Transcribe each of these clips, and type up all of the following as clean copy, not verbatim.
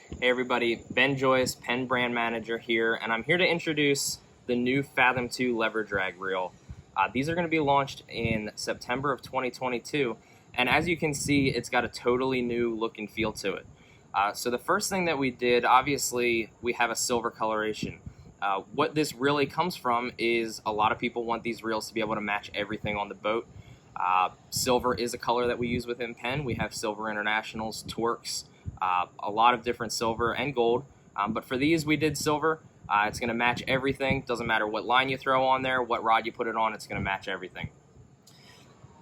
Hey everybody, Ben Joyce, Penn Brand Manager here, and I'm here to introduce the new Fathom II Lever Drag reel. These are going to be launched in September of 2022, and as you can see, it's got a totally new look and feel to it. So the first thing that we did, obviously, we have a silver coloration. What this really comes from is a lot of people want these reels to be able to match everything on the boat. Silver is a color that we use within Penn. We have Silver Internationals, Torques, a lot of different silver and gold, but for these we did silver. It's going to match everything. Doesn't matter what line you throw on there, what rod you put it on, it's going to match everything.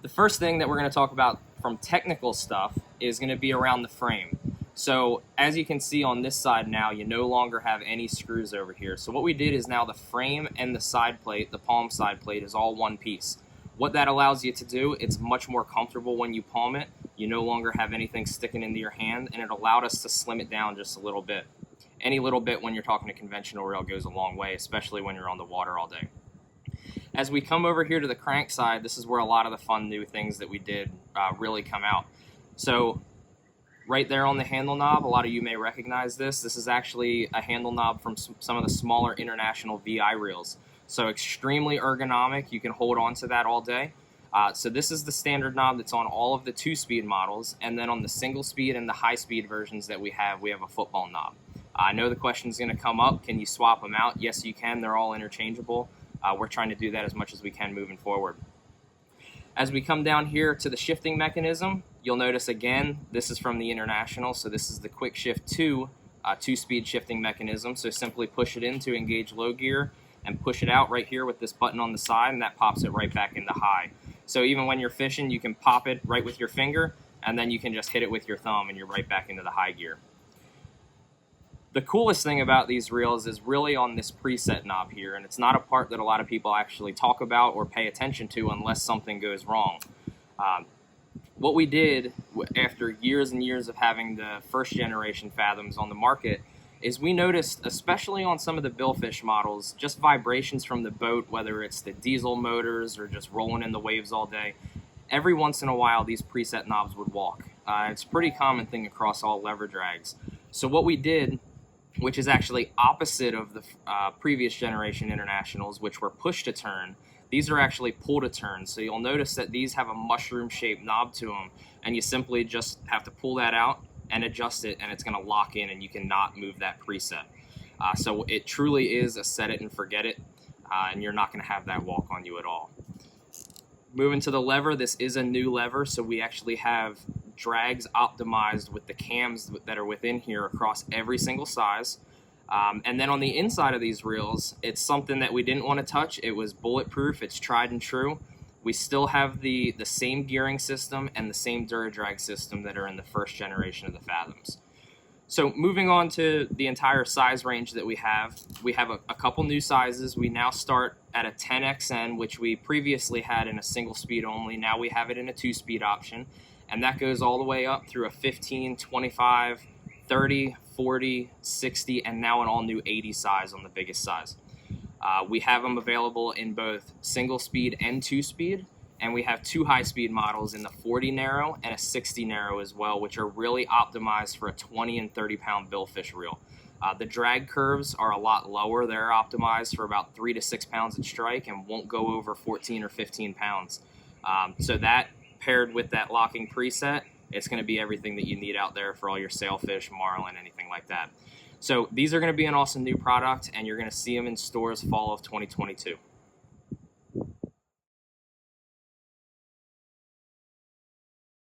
The first thing that we're going to talk about from technical stuff is going to be around the frame. So as you can see on this side now, you no longer have any screws over here. So what we did is now the frame and the side plate, the palm side plate, is all one piece. What that allows you to do, it's much more comfortable when you palm it. You no longer have anything sticking into your hand, and it allowed us to slim it down just a little bit. Any little bit when you're talking a conventional reel goes a long way, especially when you're on the water all day. As we come over here to the crank side, this is where a lot of the fun new things that we did really come out. So right there on the handle knob, a lot of you may recognize this. This is actually a handle knob from some of the smaller international VI reels. So extremely ergonomic. You can hold on to that all day. So this is the standard knob that's on all of the 2-speed models, and then on the single speed and the high speed versions that we have a football knob. I know the question is going to come up, can you swap them out? Yes, you can. They're all interchangeable. We're trying to do that as much as we can moving forward. As we come down here to the shifting mechanism, you'll notice again, this is from the International, so this is the Quick Shift 2 2-speed shifting mechanism. So simply push it in to engage low gear and push it out right here with this button on the side, and that pops it right back into high. So even when you're fishing, you can pop it right with your finger, and then you can just hit it with your thumb and you're right back into the high gear. The coolest thing about these reels is really on this preset knob here, and it's not a part that a lot of people actually talk about or pay attention to unless something goes wrong. What we did after years and years of having the first generation Fathoms on the market is we noticed, especially on some of the billfish models, just vibrations from the boat, whether it's the diesel motors or just rolling in the waves all day. Every once in a while, these preset knobs would walk. It's a pretty common thing across all lever drags. So what we did, which is actually opposite of the previous generation Internationals, which were push to turn, these are actually pull to turn. So you'll notice that these have a mushroom-shaped knob to them, and you simply just have to pull that out and adjust it, and it's going to lock in, and you cannot move that preset. So it truly is a set it and forget it, and you're not going to have that walk on you at all. Moving to the lever, this is a new lever, so we actually have drags optimized with the cams that are within here across every single size. And then on the inside of these reels, it's something that we didn't want to touch. It was bulletproof, it's tried and true. We still have the same gearing system and the same DuraDrag system that are in the first generation of the Fathoms. So moving on to the entire size range that we have a couple new sizes. We now start at a 10XN, which we previously had in a single speed only. Now we have it in a 2-speed option, and that goes all the way up through a 15, 25, 30, 40, 60, and now an all-new 80 size on the biggest size. We have them available in both single speed and 2-speed, and we have 2 high-speed models in the 40 narrow and a 60 narrow as well, which are really optimized for a 20 and 30 pound billfish reel. The drag curves are a lot lower. They're optimized for about 3 to 6 pounds at strike and won't go over 14 or 15 pounds. So that paired with that locking preset, it's going to be everything that you need out there for all your sailfish, marlin, anything like that. So these are going to be an awesome new product, and you're going to see them in stores fall of 2022.